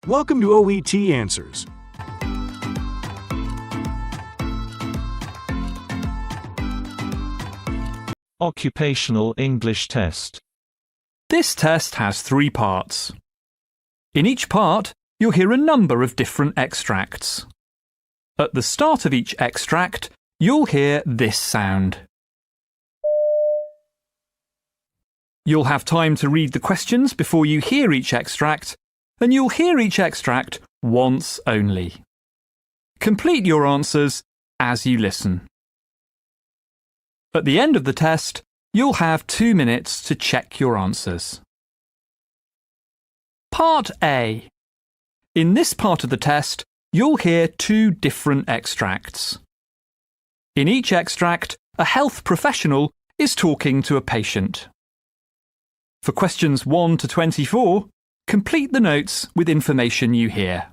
Welcome to OET Answers. Occupational English Test. This test has 3 parts. In each part, you'll hear a number of different extracts. At the start of each extract, you'll hear this sound. You'll have time to read the questions before you hear each extract, and you'll hear each extract once only. Complete your answers as you listen. At the end of the test, you'll have 2 minutes to check your answers. Part A. In this part of the test, you'll hear 2 different extracts. In each extract, a health professional is talking to a patient. For questions 1 to 24, complete the notes with information you hear.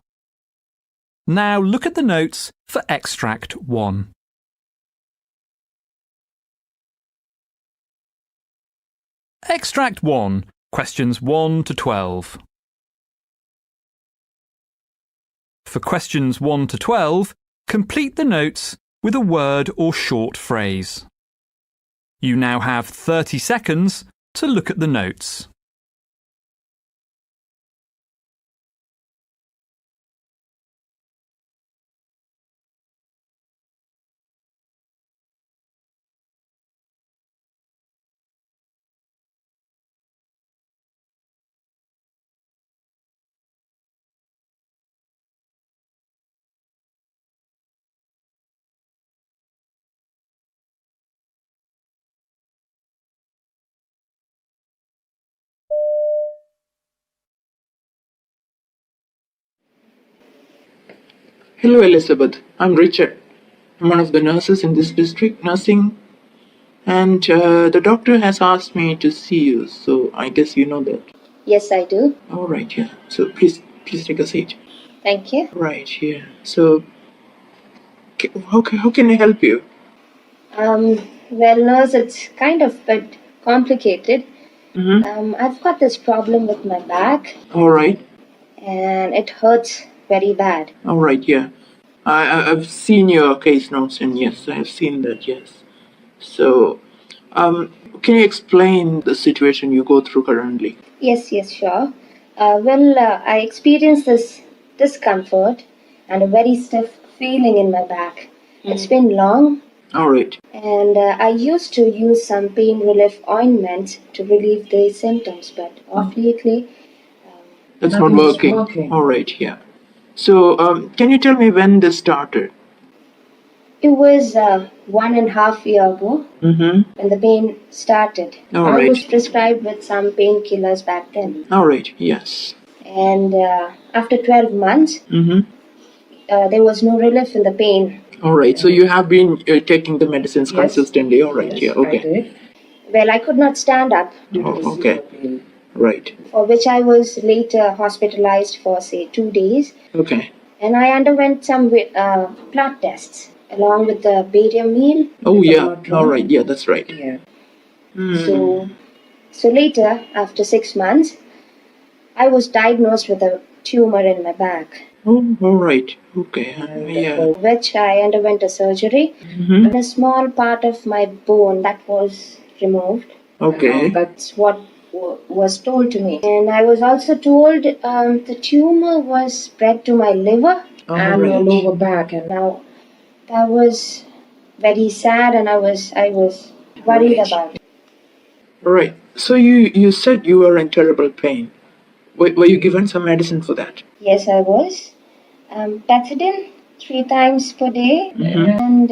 Now look at the notes for extract 1. Extract 1, questions 1 to 12. For questions 1 to 12, complete the notes with a word or short phrase. You now have 30 seconds to look at the notes. Hello Elizabeth, I'm Richard. I'm one of the nurses in this district, nursing, and the doctor has asked me to see you, so I guess you know that. Yes, I do. All right, yeah. So please take a seat. Thank you. Right, yeah. So, how can I help you? Well, nurse, it's kind of a bit complicated. Mm-hmm. I've got this problem with my back, All right. and it hurts very bad. All right, yeah. I've seen your case notes, and yes, I have seen that, yes. So, can you explain the situation you go through currently? Yes, sure. I experienced this discomfort and a very stiff feeling in my back. It's been long, All right. and I used to use some pain relief ointment to relieve the symptoms, but off lately, That's not working. All right, yeah. So, can you tell me when this started? it was 1.5 years ago Mm-hmm. when the pain started. All I right. was prescribed with some painkillers back then. All right, yes. And after 12 months, Mm-hmm. there was no relief in the pain. All right, so you have been taking the medicines consistently. All right, yeah, okay. Well, I could not stand up, Oh, okay. Right, for which I was later hospitalized for, say, 2 days. okay. And I underwent some blood tests along with the barium meal. Oh, yeah, all right, yeah, that's right. So later, after 6 months, I was diagnosed with a tumor in my back, Oh, all right, okay, yeah. for which I underwent a surgery. Mm-hmm. And a small part of my bone that was removed. Okay, That's what was told to me. And I was also told the tumor was spread to my liver all right. lower back. And now that was very sad, and I was worried about it. All right, so you said you were in terrible pain. Were you given some medicine for that? Yes, I was. Pethidine 3 times per day, and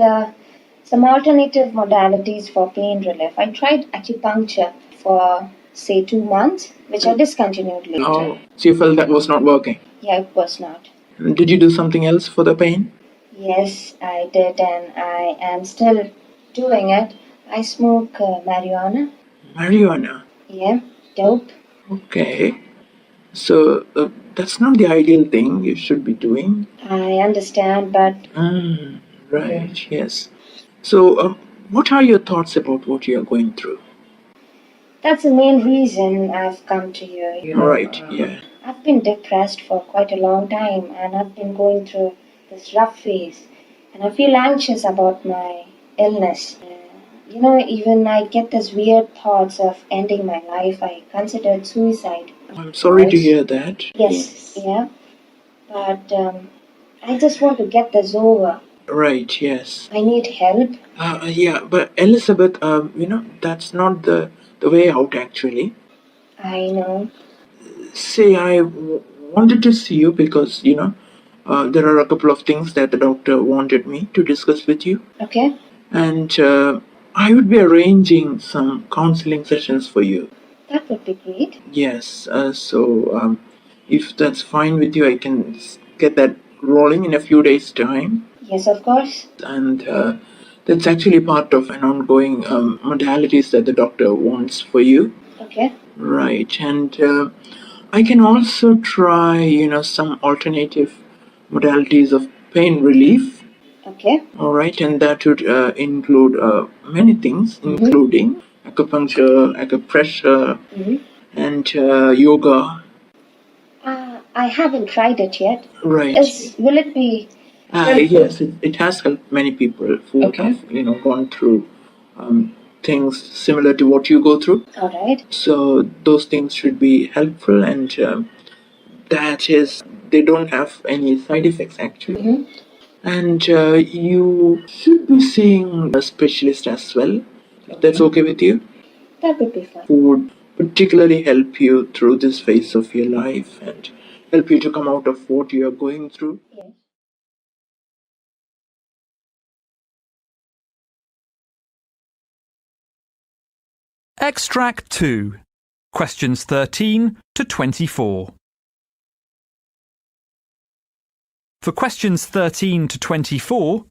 some alternative modalities for pain relief. I tried acupuncture for, say, 2 months, which I discontinued later. Oh, so you felt that was not working. Yeah, it was not. Did you do something else for the pain? Yes, I did, and I am still doing it. I smoke marijuana. Marijuana. Yeah, dope. Okay. So that's not the ideal thing you should be doing. I understand, but Right, yes. So what are your thoughts about what you are going through? that's the main reason I've come to you. Right, yeah. I've been depressed for quite a long time and I've been going through this rough phase. And I feel anxious about my illness. Even I get these weird thoughts of ending my life. I considered suicide. I'm sorry to hear that. Yes, yeah. But I just want to get this over. Right, yes. I need help. Yeah, but Elizabeth, that's not the way out actually. I know. See, wanted to see you because, there are a couple of things that the doctor wanted me to discuss with you. Okay. And I would be arranging some counseling sessions for you. That would be great. Yes, so if that's fine with you, I can get that rolling in a few days' time. Yes, of course. And that's actually part of an ongoing modalities that the doctor wants for you. Okay. Right, and I can also try, some alternative modalities of pain relief. Okay. All right, and that would include many things, including acupuncture, acupressure, and yoga. I haven't tried it yet. Right. Will it be? Yes, it has helped many people who have, gone through things similar to what you go through. All right. So those things should be helpful, and that is, they don't have any side effects actually. And you should be seeing a specialist as well. If that's okay with you? That would be fine. Who would particularly help you through this phase of your life and help you to come out of what you are going through. Yes. Extract 2. Questions 13 to 24. For questions 13 to 24,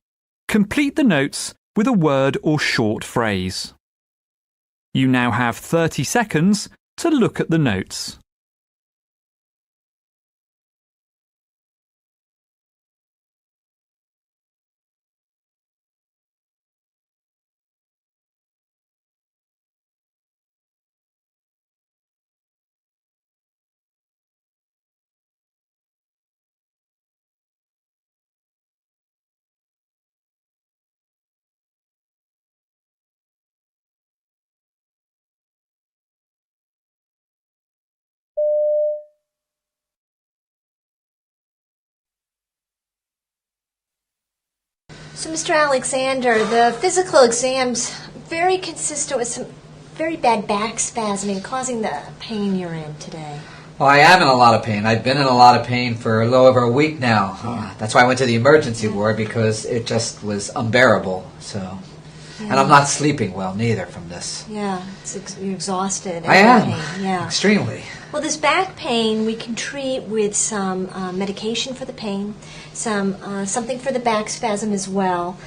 complete the notes with a word or short phrase. You now have 30 seconds to look at the notes. So, Mr. Alexander, the physical exam's very consistent with some very bad back spasming causing the pain you're in today. Well, I am in a lot of pain. I've been in a lot of pain for a little over a week now. That's why I went to the emergency ward, because it just was unbearable. So, and I'm not sleeping well neither from this. Yeah, you're exhausted. And I am. pain. Yeah. Extremely. Well, this back pain we can treat with some medication for the pain, something for the back spasm as well,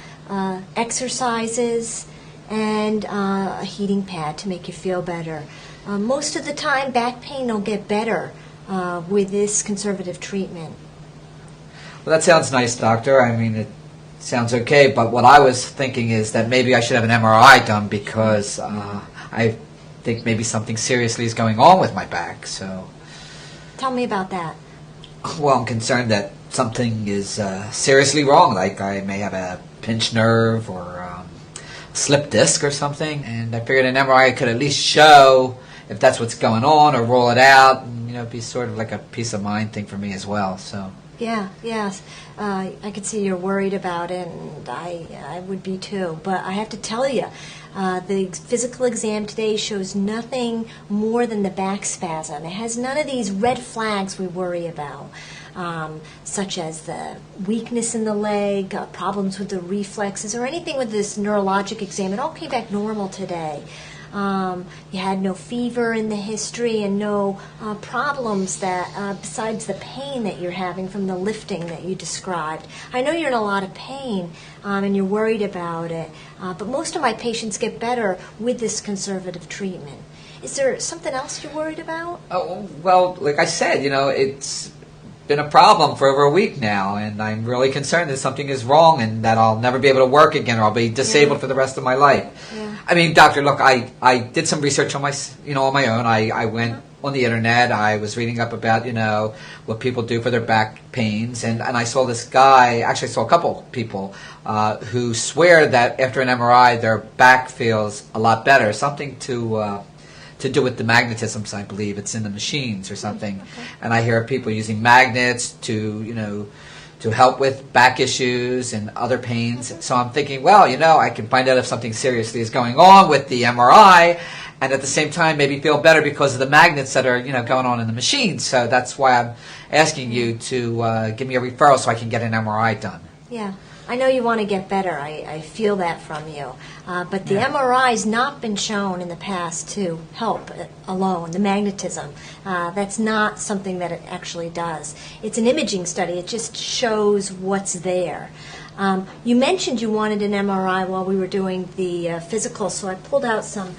exercises, and a heating pad to make you feel better. Most of the time, back pain will get better with this conservative treatment. Well, that sounds nice, doctor. I mean, it sounds okay, but what I was thinking is that maybe I should have an MRI done, because I think maybe something seriously is going on with my back. So, Tell me about that. well, I'm concerned that something is seriously wrong, like I may have a pinched nerve or slip disc or something, and I figured an MRI could at least show if that's what's going on, or rule it out, and be sort of like a peace of mind thing for me as well. So Yes. I could see you're worried about it, and I would be too. But I have to tell you, the physical exam today shows nothing more than the back spasm. It has none of these red flags we worry about, such as the weakness in the leg, problems with the reflexes, or anything with this neurologic exam. It all came back normal today. You had no fever in the history and no problems that besides the pain that you're having from the lifting that you described. I know you're in a lot of pain and you're worried about it, but most of my patients get better with this conservative treatment. Is there something else you're worried about? Oh, well, like I said, it's been a problem for over a week now, and I'm really concerned that something is wrong and that I'll never be able to work again, or I'll be disabled for the rest of my life. Yeah. I mean, doctor, look, I did some research on my own. I went on the internet. I was reading up about, what people do for their back pains. And I saw this guy, actually I saw a couple people, who swear that after an MRI their back feels a lot better. Something to do with the magnetisms, I believe. It's in the machines or something. Okay. And I hear people using magnets to help with back issues and other pains. So I'm thinking, well, I can find out if something seriously is going on with the MRI, and at the same time maybe feel better because of the magnets that are, going on in the machine. So that's why I'm asking you to give me a referral so I can get an MRI done. Yeah. I know you want to get better. I feel that from you. But the MRI's not been shown in the past to help alone, the magnetism. That's not something that it actually does. It's an imaging study. It just shows what's there. You mentioned you wanted an MRI while we were doing the physical, so I pulled out some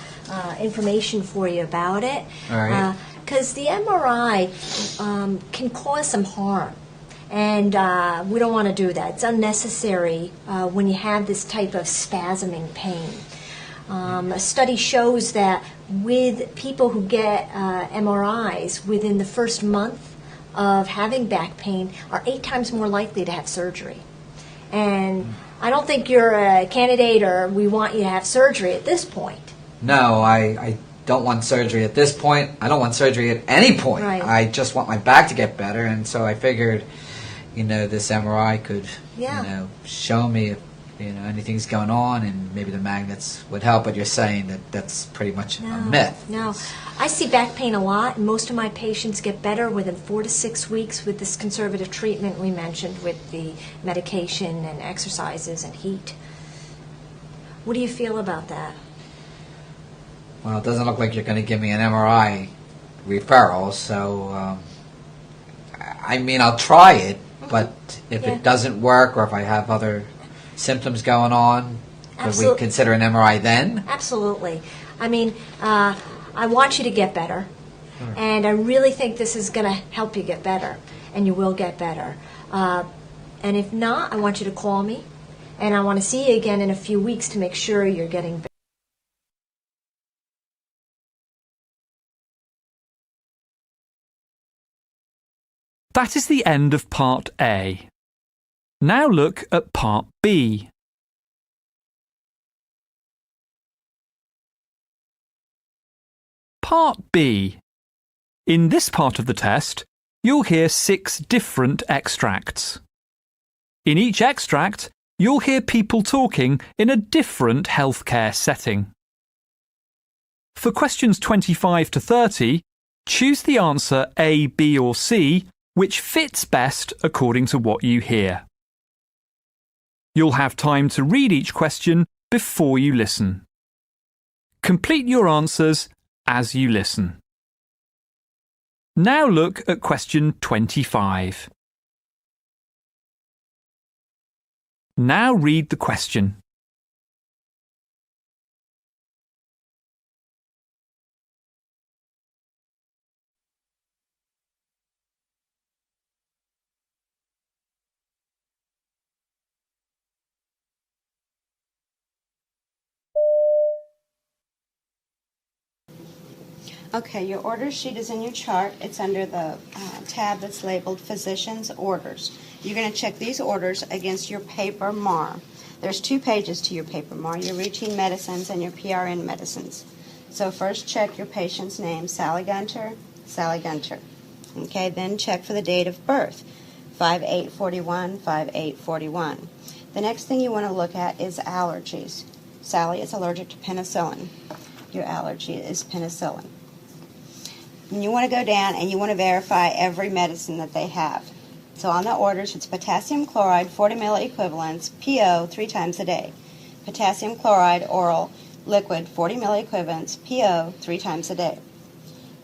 information for you about it. All right. Because the MRI can cause some harm. And we don't want to do that. It's unnecessary when you have this type of spasming pain. A study shows that with people who get MRIs within the first month of having back pain are 8 times more likely to have surgery. And I don't think you're a candidate or we want you to have surgery at this point. No, I don't want surgery at this point. I don't want surgery at any point. Right. I just want my back to get better, and so I figured this MRI could, show me if, anything's going on, and maybe the magnets would help. But you're saying that that's pretty much a myth. No. I see back pain a lot, and most of my patients get better within 4 to 6 weeks with this conservative treatment we mentioned with the medication and exercises and heat. What do you feel about that? Well, it doesn't look like you're going to give me an MRI referral, so, I'll try it. But if it doesn't work, or if I have other symptoms going on, could we consider an MRI then? Absolutely. I want you to get better, and I really think this is going to help you get better, and you will get better. And if not, I want you to call me, and I want to see you again in a few weeks to make sure you're getting better. That is the end of Part A. Now look at Part B. Part B. In this part of the test, you'll hear 6 different extracts. In each extract, you'll hear people talking in a different healthcare setting. For questions 25 to 30, choose the answer A, B or C which fits best according to what you hear. You'll have time to read each question before you listen. Complete your answers as you listen. Now look at question 25. Now read the question. Okay, your order sheet is in your chart. It's under the tab that's labeled Physician's Orders. You're going to check these orders against your paper MAR. There's 2 pages to your paper MAR, your routine medicines and your PRN medicines. So first check your patient's name, Sally Gunter, Sally Gunter. Okay, then check for the date of birth, 5/8/41, 5/8/41. The next thing you want to look at is allergies. Sally is allergic to penicillin. Your allergy is penicillin. And you want to go down and you want to verify every medicine that they have. So on the orders, it's potassium chloride, 40 milliequivalents, PO 3 times a day. Potassium chloride, oral, liquid, 40 milliequivalents, PO 3 times a day.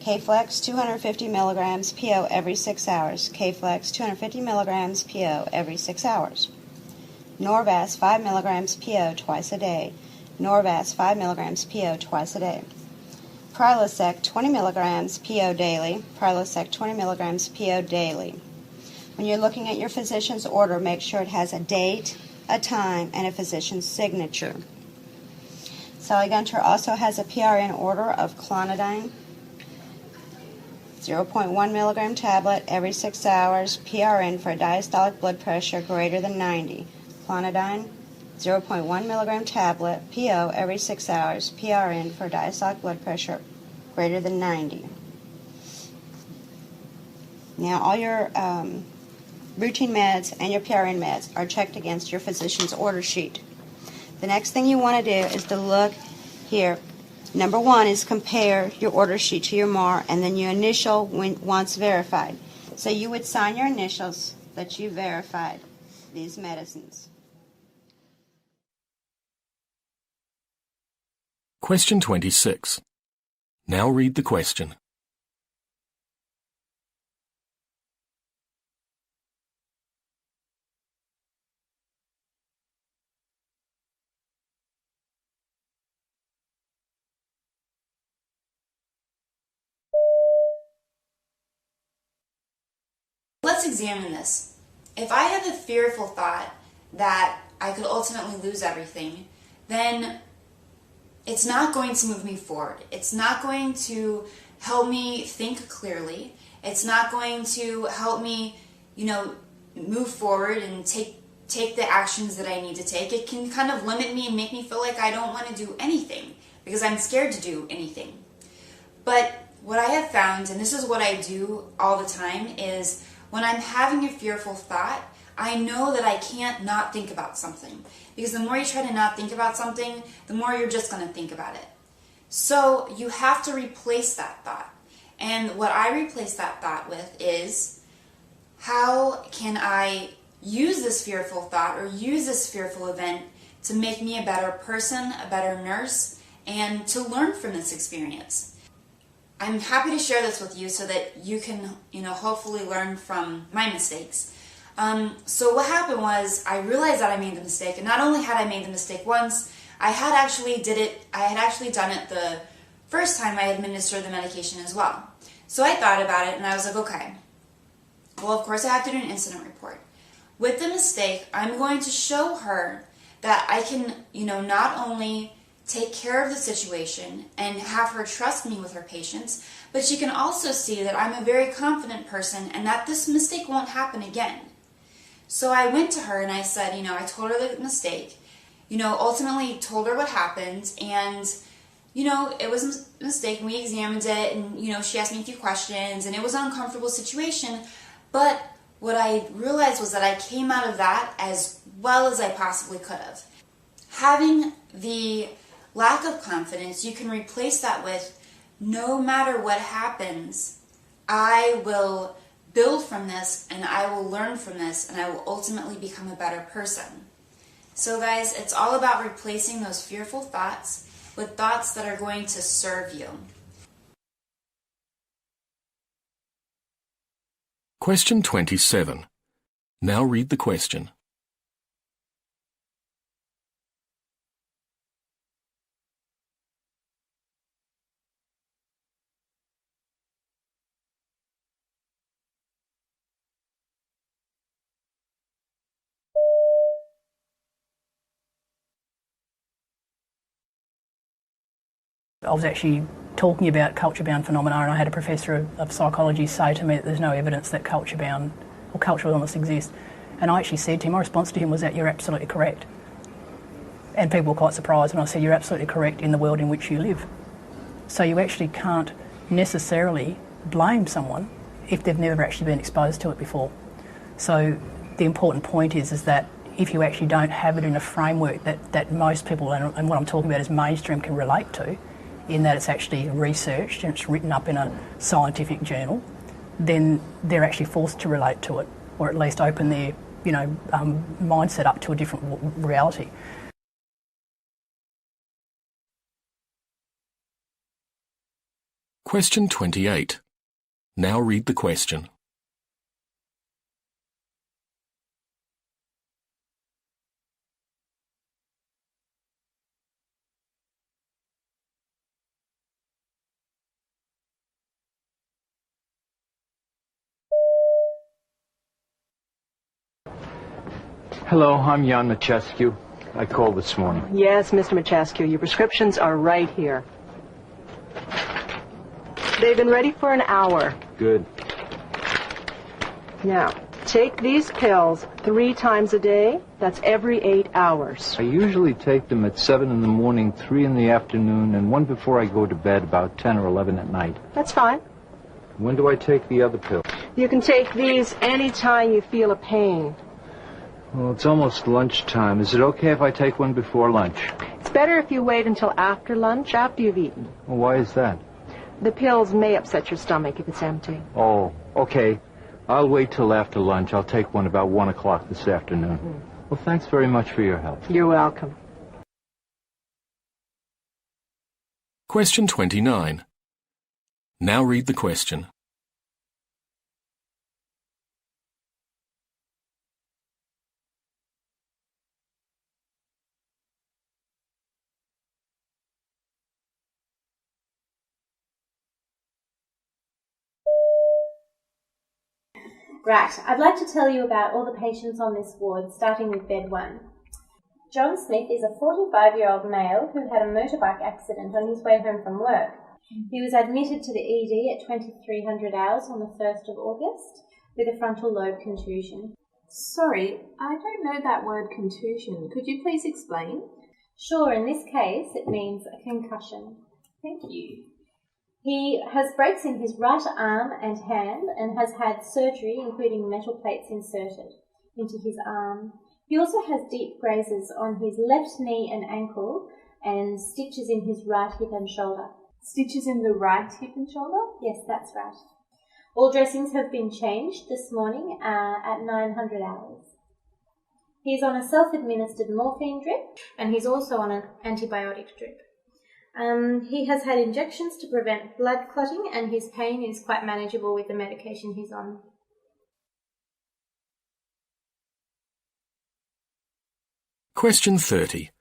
K-Flex, 250 milligrams, PO every 6 hours. K-Flex, 250 milligrams, PO every 6 hours. Norvasc, 5 milligrams, PO twice a day. Norvasc, 5 milligrams, PO twice a day. Prilosec, 20 milligrams, PO daily. Prilosec, 20 milligrams, PO daily. When you're looking at your physician's order, make sure it has a date, a time, and a physician's signature. Sally Gunter also has a PRN order of clonidine. 0.1 milligram tablet every 6 hours, PRN for diastolic blood pressure greater than 90. Clonidine, 0.1 milligram tablet, PO every 6 hours, PRN for diastolic blood pressure greater than 90. Now, all your routine meds and your PRN meds are checked against your physician's order sheet. The next thing you want to do is to look here. Number one is compare your order sheet to your MAR and then your initial once verified. So you would sign your initials that you verified these medicines. Question 26. Now read the question. Let's examine this. If I have a fearful thought that I could ultimately lose everything, then it's not going to move me forward. It's not going to help me think clearly. It's not going to help me, move forward and take the actions that I need to take. It can kind of limit me and make me feel like I don't want to do anything because I'm scared to do anything. But what I have found, and this is what I do all the time, is when I'm having a fearful thought, I know that I can't not think about something. Because the more you try to not think about something, the more you're just going to think about it. So you have to replace that thought. And what I replace that thought with is, how can I use this fearful thought or use this fearful event to make me a better person, a better nurse, and to learn from this experience? I'm happy to share this with you so that you can, hopefully learn from my mistakes. So what happened was I realized that I made the mistake, and not only had I made the mistake once, I had actually done it the first time I administered the medication as well. So I thought about it and I was like, okay, well, of course I have to do an incident report. With the mistake, I'm going to show her that I can, not only take care of the situation and have her trust me with her patients, but she can also see that I'm a very confident person and that this mistake won't happen again. So I went to her and I said, I told her the mistake, ultimately told her what happened, and, it was a mistake, and we examined it, and, she asked me a few questions, and it was an uncomfortable situation, but what I realized was that I came out of that as well as I possibly could have. Having the lack of confidence, you can replace that with, no matter what happens, I will build from this and I will learn from this and I will ultimately become a better person. So guys, it's all about replacing those fearful thoughts with thoughts that are going to serve you. Question 27. Now read the question. I was actually talking about culture-bound phenomena, and I had a professor of psychology say to me that there's no evidence that culture-bound or cultural illness exists. And I actually said to him, my response to him was that you're absolutely correct. And people were quite surprised when I said, you're absolutely correct in the world in which you live. So you actually can't necessarily blame someone if they've never actually been exposed to it before. So the important point is that if you actually don't have it in a framework that most people, and what I'm talking about is mainstream, can relate to, in that it's actually researched and it's written up in a scientific journal, then they're actually forced to relate to it, or at least open their mindset up to a different reality. Question 28. Now read the question. Hello, I'm Jan Machescu. I called this morning. Yes, Mr. Machescu, your prescriptions are right here. They've been ready for an hour. Good. Now, take these pills 3 times a day. That's every 8 hours. I usually take them at 7 in the morning, 3 in the afternoon, and 1 before I go to bed about 10 or 11 at night. That's fine. When do I take the other pill? You can take these anytime you feel a pain. Well, it's almost lunchtime. Is it okay if I take one before lunch? It's better if you wait until after lunch, after you've eaten. Well, why is that? The pills may upset your stomach if it's empty. Oh, okay. I'll wait till after lunch. I'll take one about 1 o'clock this afternoon. Well, thanks very much for your help. You're welcome. Question 29. Now read the question. Right, I'd like to tell you about all the patients on this ward, starting with bed 1. John Smith is a 45-year-old male who had a motorbike accident on his way home from work. He was admitted to the ED at 2300 hours on the 1st of August with a frontal lobe contusion. Sorry, I don't know that word contusion. Could you please explain? Sure, in this case it means a concussion. Thank you. He has breaks in his right arm and hand and has had surgery including metal plates inserted into his arm. He also has deep grazes on his left knee and ankle and stitches in his right hip and shoulder. Stitches in the right hip and shoulder? Yes, that's right. All dressings have been changed this morning at 900 hours. He's on a self-administered morphine drip and he's also on an antibiotic drip. He has had injections to prevent blood clotting and his pain is quite manageable with the medication he's on. Question 30.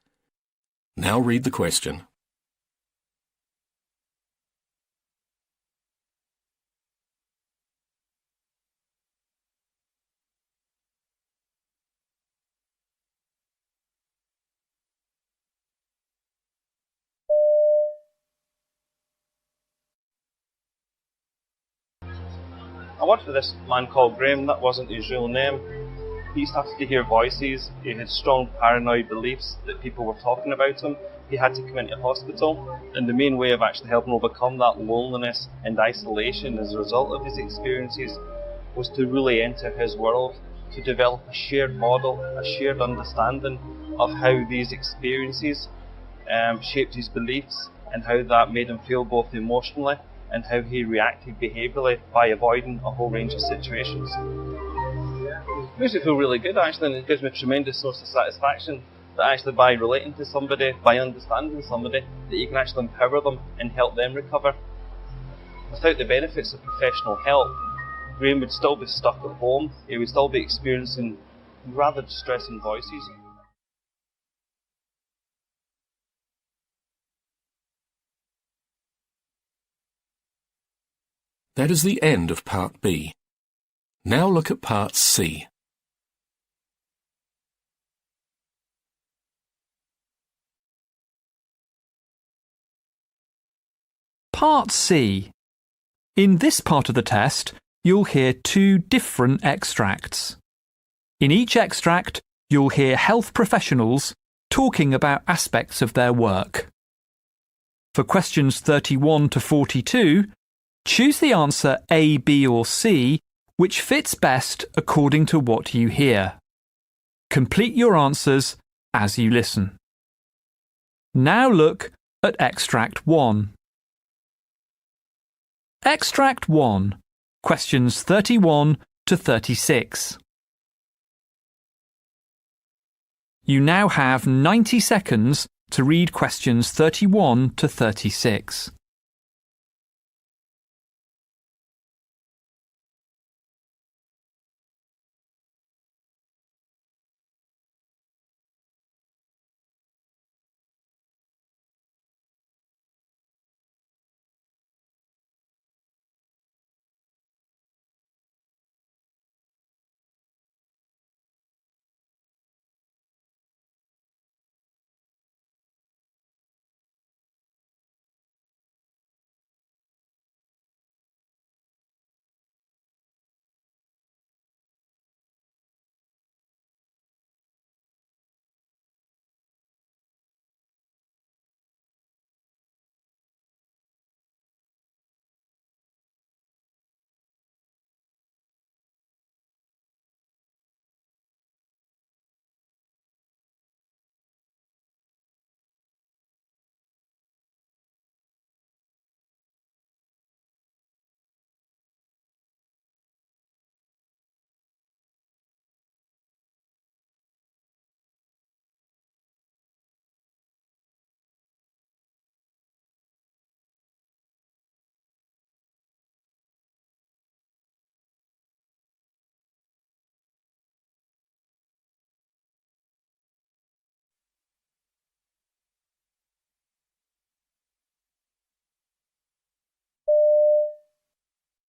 Now read the question. I worked for this man called Graham. That wasn't his real name. He started to hear voices. He had strong paranoid beliefs that people were talking about him. He had to come into hospital, and the main way of actually helping overcome that loneliness and isolation as a result of his experiences was to really enter his world, to develop a shared model, a shared understanding of how these experiences shaped his beliefs and how that made him feel both emotionally and how he reacted behaviourally by avoiding a whole range of situations. It makes me feel really good actually, and it gives me a tremendous source of satisfaction that actually by relating to somebody, by understanding somebody, that you can actually empower them and help them recover. Without the benefits of professional help, Graham would still be stuck at home. He would still be experiencing rather distressing voices. That is the end of Part B. Now look at Part C. Part C. In this part of the test, you'll hear 2 different extracts. In each extract, you'll hear health professionals talking about aspects of their work. For questions 31 to 42, choose the answer A, B or C which fits best according to what you hear. Complete your answers as you listen. Now look at Extract 1. Extract 1, questions 31 to 36. You now have 90 seconds to read questions 31 to 36.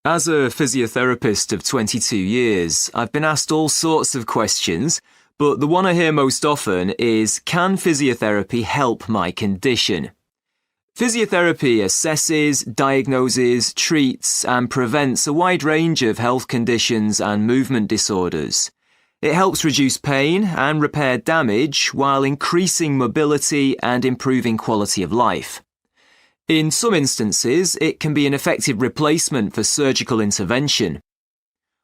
As a physiotherapist of 22 years, I've been asked all sorts of questions, but the one I hear most often is, can physiotherapy help my condition? Physiotherapy assesses, diagnoses, treats, and prevents a wide range of health conditions and movement disorders. It helps reduce pain and repair damage while increasing mobility and improving quality of life. In some instances, it can be an effective replacement for surgical intervention.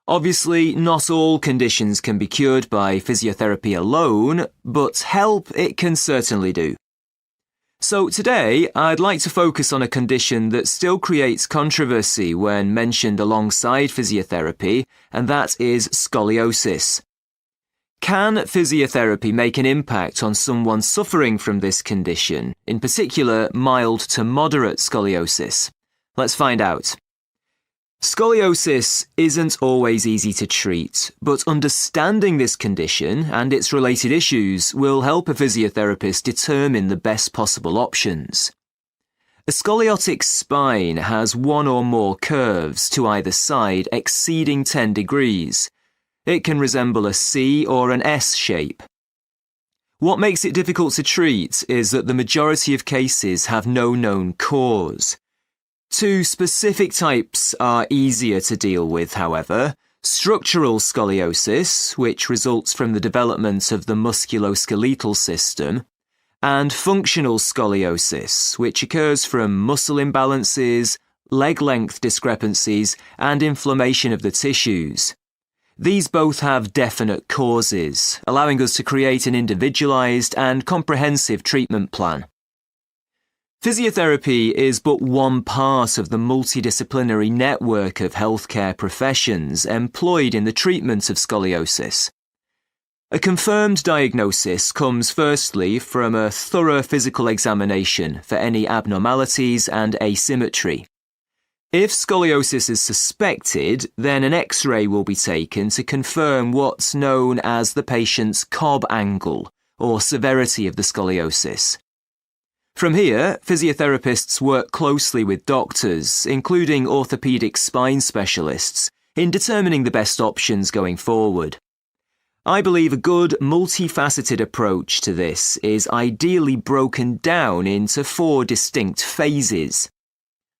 Obviously, not all conditions can be cured by physiotherapy alone, but help it can certainly do. So today, I'd like to focus on a condition that still creates controversy when mentioned alongside physiotherapy, and that is scoliosis. Can physiotherapy make an impact on someone suffering from this condition, in particular mild to moderate scoliosis? Let's find out. Scoliosis isn't always easy to treat, but understanding this condition and its related issues will help a physiotherapist determine the best possible options. A scoliotic spine has one or more curves to either side exceeding 10 degrees. It can resemble a C or an S shape. What makes it difficult to treat is that the majority of cases have no known cause. Two specific types are easier to deal with, however: structural scoliosis, which results from the development of the musculoskeletal system, and functional scoliosis, which occurs from muscle imbalances, leg length discrepancies, and inflammation of the tissues. These both have definite causes, allowing us to create an individualized and comprehensive treatment plan. Physiotherapy is but one part of the multidisciplinary network of healthcare professions employed in the treatment of scoliosis. A confirmed diagnosis comes firstly from a thorough physical examination for any abnormalities and asymmetry. If scoliosis is suspected, then an X-ray will be taken to confirm what's known as the patient's Cobb angle, or severity of the scoliosis. From here, physiotherapists work closely with doctors, including orthopedic spine specialists, in determining the best options going forward. I believe a good, multifaceted approach to this is ideally broken down into 4 distinct phases.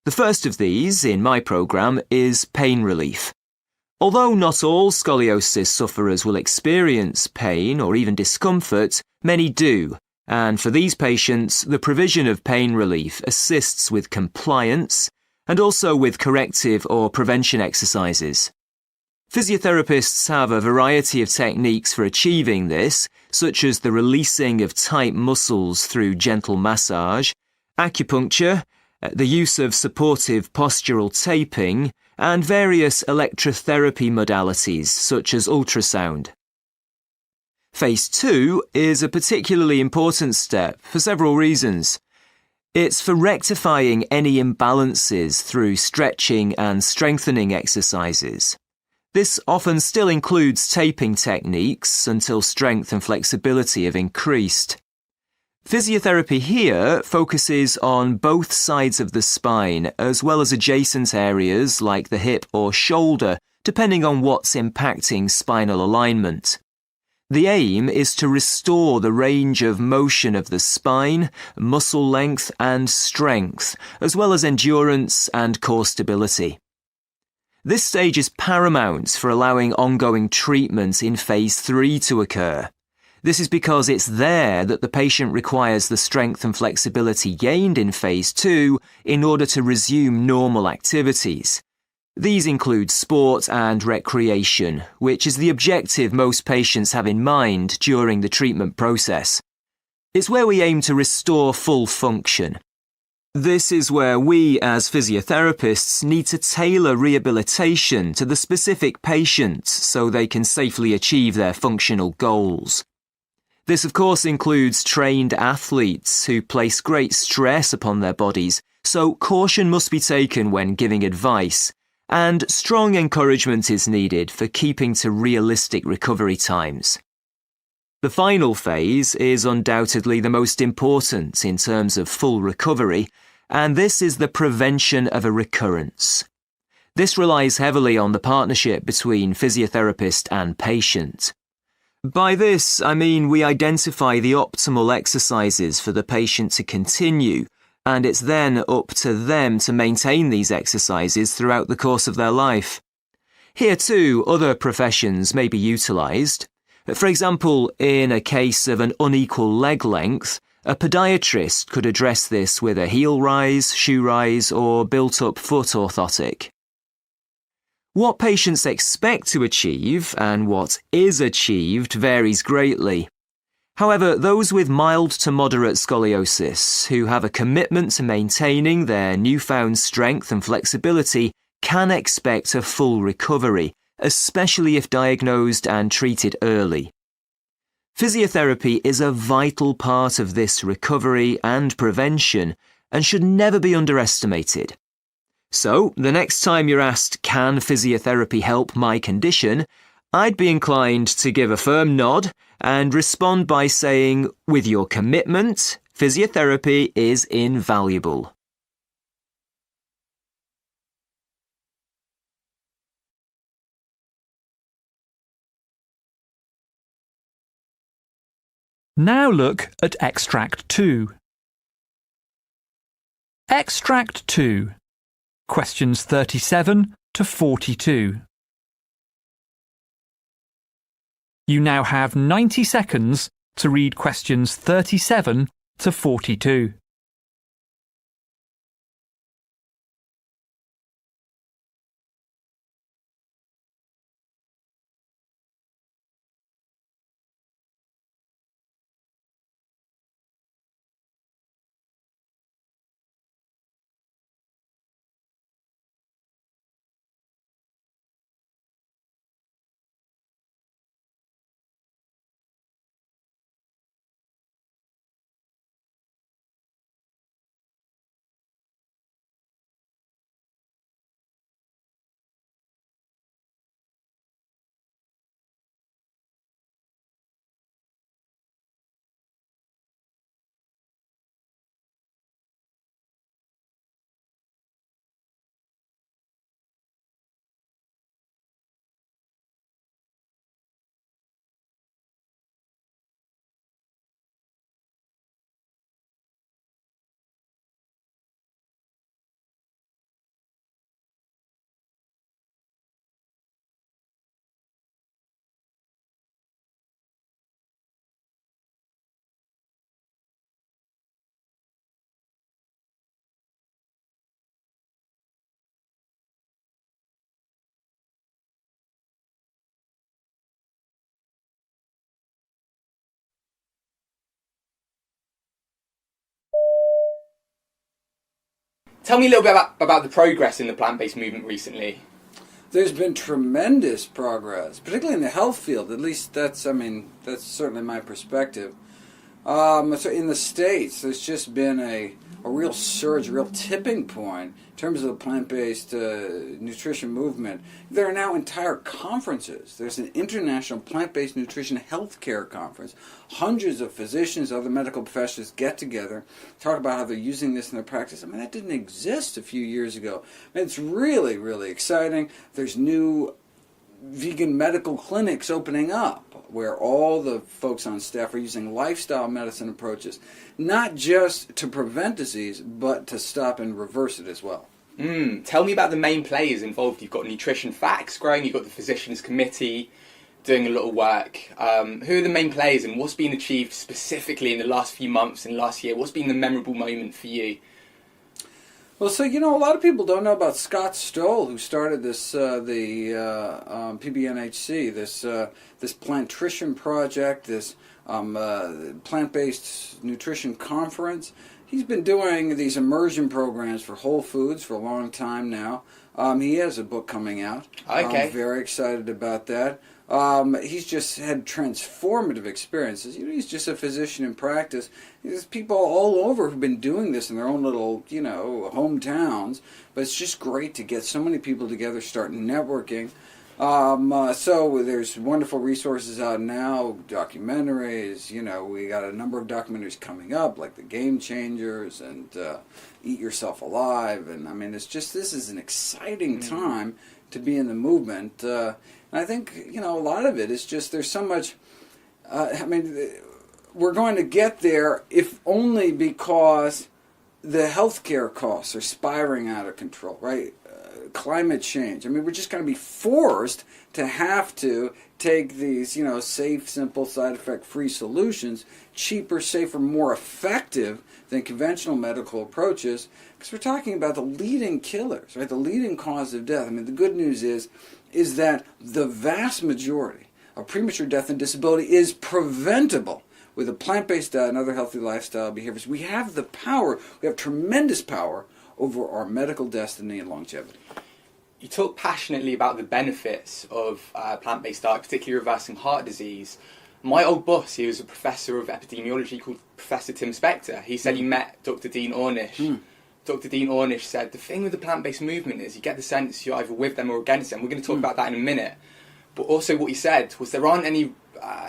The first of these, in my program, is pain relief. Although not all scoliosis sufferers will experience pain or even discomfort, many do, and for these patients, the provision of pain relief assists with compliance and also with corrective or prevention exercises. Physiotherapists have a variety of techniques for achieving this, such as the releasing of tight muscles through gentle massage, acupuncture, the use of supportive postural taping, and various electrotherapy modalities such as ultrasound. Phase 2 is a particularly important step for several reasons. It's for rectifying any imbalances through stretching and strengthening exercises. This often still includes taping techniques until strength and flexibility have increased. Physiotherapy here focuses on both sides of the spine as well as adjacent areas like the hip or shoulder, depending on what's impacting spinal alignment. The aim is to restore the range of motion of the spine, muscle length and strength, as well as endurance and core stability. This stage is paramount for allowing ongoing treatment in Phase 3 to occur. This is because it's there that the patient requires the strength and flexibility gained in Phase 2 in order to resume normal activities. These include sport and recreation, which is the objective most patients have in mind during the treatment process. It's where we aim to restore full function. This is where we, as physiotherapists, need to tailor rehabilitation to the specific patient so they can safely achieve their functional goals. This, of course, includes trained athletes who place great stress upon their bodies, so caution must be taken when giving advice, and strong encouragement is needed for keeping to realistic recovery times. The final phase is undoubtedly the most important in terms of full recovery, and this is the prevention of a recurrence. This relies heavily on the partnership between physiotherapist and patient. By this, I mean we identify the optimal exercises for the patient to continue, and it's then up to them to maintain these exercises throughout the course of their life. Here too, other professions may be utilised. For example, in a case of an unequal leg length, a podiatrist could address this with a heel rise, shoe rise, or built-up foot orthotic. What patients expect to achieve and what is achieved varies greatly. However, those with mild to moderate scoliosis, who have a commitment to maintaining their newfound strength and flexibility, can expect a full recovery, especially if diagnosed and treated early. Physiotherapy is a vital part of this recovery and prevention and should never be underestimated. So, the next time you're asked, can physiotherapy help my condition, I'd be inclined to give a firm nod and respond by saying, with your commitment, physiotherapy is invaluable. Now look at Extract 2. Extract 2. Questions 37 to 42. You now have 90 seconds to read questions 37 to 42. Tell me a little bit about the progress in the plant-based movement recently. There's been tremendous progress, particularly in the health field. At least that's certainly my perspective. So in the States, there's just been a real surge, a real tipping point in terms of the plant-based nutrition movement. There are now entire conferences. There's an international plant-based nutrition healthcare conference. Hundreds of physicians, other medical professionals get together, talk about how they're using this in their practice. I mean, that didn't exist a few years ago. I mean, it's really, really exciting. There's new vegan medical clinics opening up where all the folks on staff are using lifestyle medicine approaches, not just to prevent disease, but to stop and reverse it as well. Tell me about the main players involved. You've got Nutrition Facts growing, you've got the Physicians Committee doing a lot of work. Who are the main players and what's been achieved specifically in the last few months and last year? What's been the memorable moment for you? Well, so, a lot of people don't know about Scott Stoll, who started this, PBNHC, this Plantrition project, this plant-based nutrition conference. He's been doing these immersion programs for Whole Foods for a long time now. He has a book coming out. Okay. I'm very excited about that. He's just had transformative experiences. He's just a physician in practice. There's people all over who've been doing this in their own little, hometowns. But it's just great to get so many people together, start networking. So there's wonderful resources out now, documentaries. We got a number of documentaries coming up, like The Game Changers and Eat Yourself Alive. And I mean, this is an exciting time to be in the movement. And I think, a lot of it is just there's so much, we're going to get there if only because the healthcare costs are spiraling out of control, right? Climate change. I mean, we're just going to be forced to have to take these, safe, simple, side effect-free solutions, cheaper, safer, more effective than conventional medical approaches, because we're talking about the leading killers, right? The leading cause of death. I mean, the good news is that the vast majority of premature death and disability is preventable with a plant-based diet and other healthy lifestyle behaviors. We have the power, we have tremendous power over our medical destiny and longevity. You talk passionately about the benefits of plant-based diet, particularly reversing heart disease. My old boss, he was a professor of epidemiology called Professor Tim Spector. He said he met Dr. Dean Ornish. Dr. Dean Ornish said, the thing with the plant-based movement is you get the sense you're either with them or against them. We're going to talk about that in a minute. But also what he said was there aren't any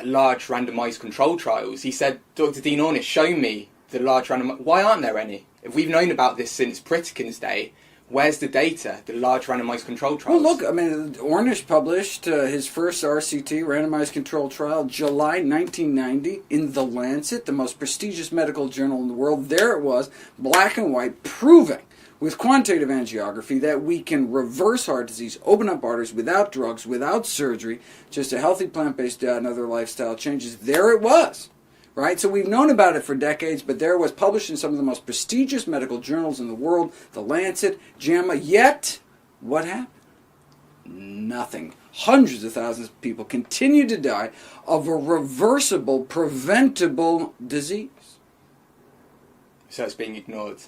large randomised control trials. He said, Dr. Dean Ornish, show me the large randomised... Why aren't there any? If we've known about this since Pritikin's day, where's the data, the large randomised control trials? Well, look, I mean, Ornish published his first RCT, randomised control trial, July 1990, in The Lancet, the most prestigious medical journal in the world. There it was, black and white, proving with quantitative angiography that we can reverse heart disease, open up arteries without drugs, without surgery, just a healthy plant-based diet and other lifestyle changes. There it was. Right? So we've known about it for decades, but there it was, published in some of the most prestigious medical journals in the world, The Lancet, JAMA, yet what happened? Nothing. Hundreds of thousands of people continue to die of a reversible, preventable disease. So it's being ignored.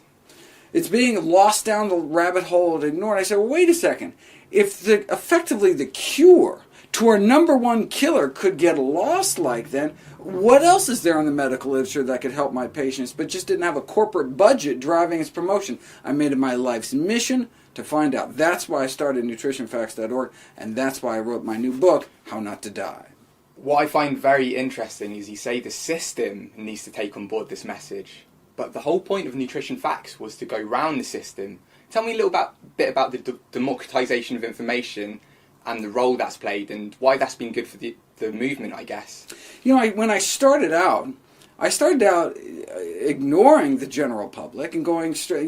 It's being lost down the rabbit hole and ignored. I said, well, wait a second. If effectively the cure to our number one killer could get lost like that, what else is there in the medical literature that could help my patients, but just didn't have a corporate budget driving its promotion? I made it my life's mission to find out. That's why I started nutritionfacts.org, and that's why I wrote my new book, How Not to Die. What I find very interesting is you say the system needs to take on board this message, but the whole point of Nutrition Facts was to go round the system. Tell me a little bit about the democratization of information and the role that's played and why that's been good for the movement, I guess. When I started out ignoring the general public and going straight,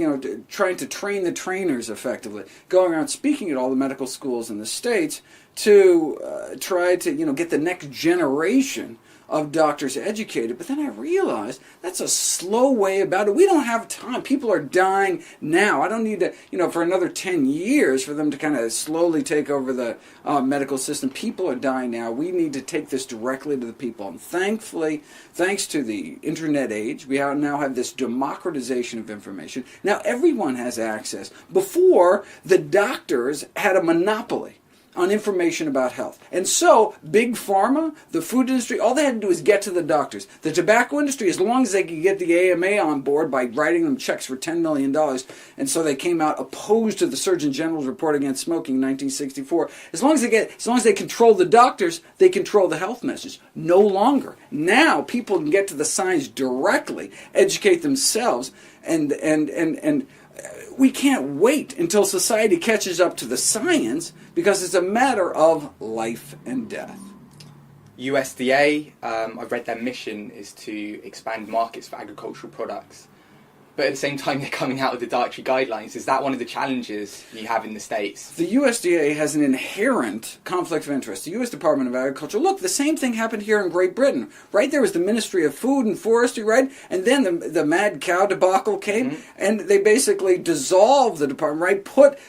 trying to train the trainers effectively, going around speaking at all the medical schools in the States to try to, get the next generation of doctors educated. But then I realized that's a slow way about it. We don't have time. People are dying now. I don't need to, for another 10 years for them to kind of slowly take over the medical system. People are dying now. We need to take this directly to the people. And thankfully, thanks to the internet age, we now have this democratization of information. Now everyone has access. Before, the doctors had a monopoly on information about health. And so, Big Pharma, the food industry, all they had to do is get to the doctors. The tobacco industry, as long as they could get the AMA on board by writing them checks for $10 million, and so they came out opposed to the Surgeon General's report against smoking in 1964. As long as they control the doctors, they control the health message. No longer. Now, people can get to the science directly, educate themselves, and we can't wait until society catches up to the science because it's a matter of life and death. USDA, I've read their mission is to expand markets for agricultural products. But at the same time, they're coming out with the dietary guidelines. Is that one of the challenges you have in the States? The USDA has an inherent conflict of interest. The U.S. Department of Agriculture, look, the same thing happened here in Great Britain, right? There was the Ministry of Food and Forestry, right? And then the mad cow debacle came, and they basically dissolved the department, right? Put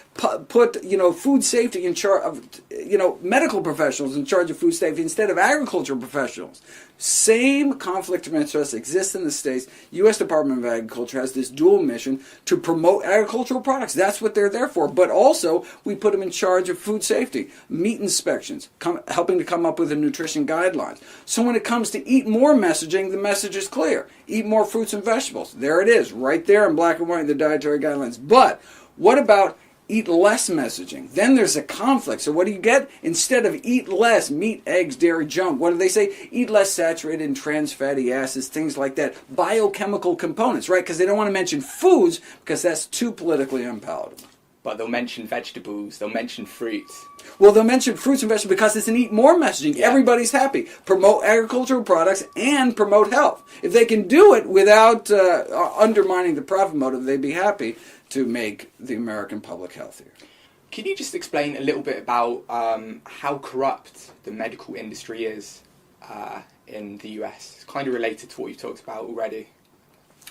food safety in charge of, medical professionals in charge of food safety instead of agricultural professionals. Same conflict of interest exists in the States. U.S. Department of Agriculture has this dual mission to promote agricultural products. That's what they're there for. But also, we put them in charge of food safety, meat inspections, helping to come up with the nutrition guidelines. So when it comes to eat more messaging, the message is clear. Eat more fruits and vegetables. There it is, right there in black and white in the dietary guidelines. But what about eat less messaging. Then there's a conflict. So what do you get? Instead of eat less meat, eggs, dairy, junk, what do they say? Eat less saturated and trans fatty acids, things like that. Biochemical components, right? Because they don't want to mention foods because that's too politically unpalatable. But they'll mention vegetables, they'll mention fruit. Well, they'll mention fruits and vegetables because it's an eat more messaging. Yeah. Everybody's happy. Promote agricultural products and promote health. If they can do it without undermining the profit motive, they'd be happy to make the American public healthier. Can you just explain a little bit about how corrupt the medical industry is in the US? It's kind of related to what you talked about already.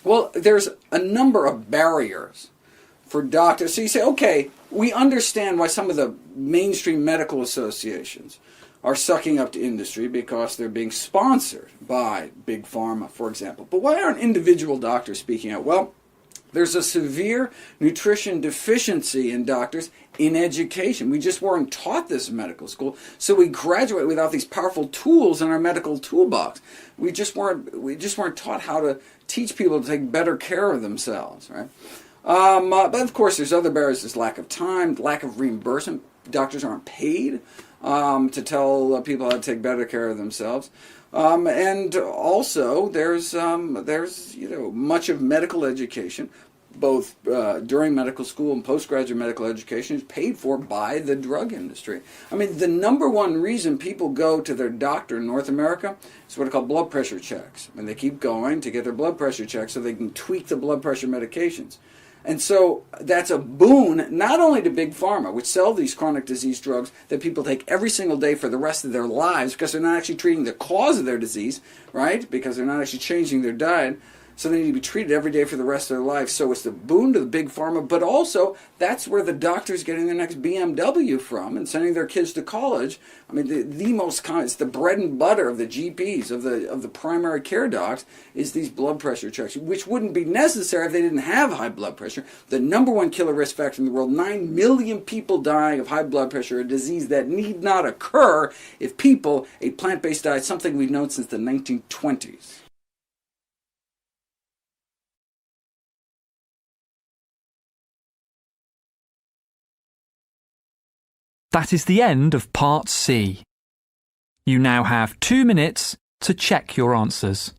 Well, there's a number of barriers for doctors. So you say, okay, we understand why some of the mainstream medical associations are sucking up to industry because they're being sponsored by Big Pharma, for example. But why aren't individual doctors speaking out? Well, there's a severe nutrition deficiency in doctors in education. We just weren't taught this in medical school, so we graduate without these powerful tools in our medical toolbox. We just weren't taught how to teach people to take better care of themselves, right? But of course, there's other barriers. There's lack of time, lack of reimbursement. Doctors aren't paid to tell people how to take better care of themselves. And also, there's much of medical education, both during medical school and postgraduate medical education, is paid for by the drug industry. I mean, the number one reason people go to their doctor in North America is what are called blood pressure checks. And they keep going to get their blood pressure checked so they can tweak the blood pressure medications. And so that's a boon not only to Big Pharma, which sell these chronic disease drugs that people take every single day for the rest of their lives because they're not actually treating the cause of their disease, right? Because they're not actually changing their diet. So they need to be treated every day for the rest of their life. So it's the boon to the Big Pharma, but also that's where the doctor's getting their next BMW from and sending their kids to college. I mean, it's the bread and butter of the GPs, of the primary care docs, is these blood pressure checks, which wouldn't be necessary if they didn't have high blood pressure. The number one killer risk factor in the world, 9 million people dying of high blood pressure, a disease that need not occur if people ate plant-based diets, something we've known since the 1920s. That is the end of Part C. You now have 2 minutes to check your answers.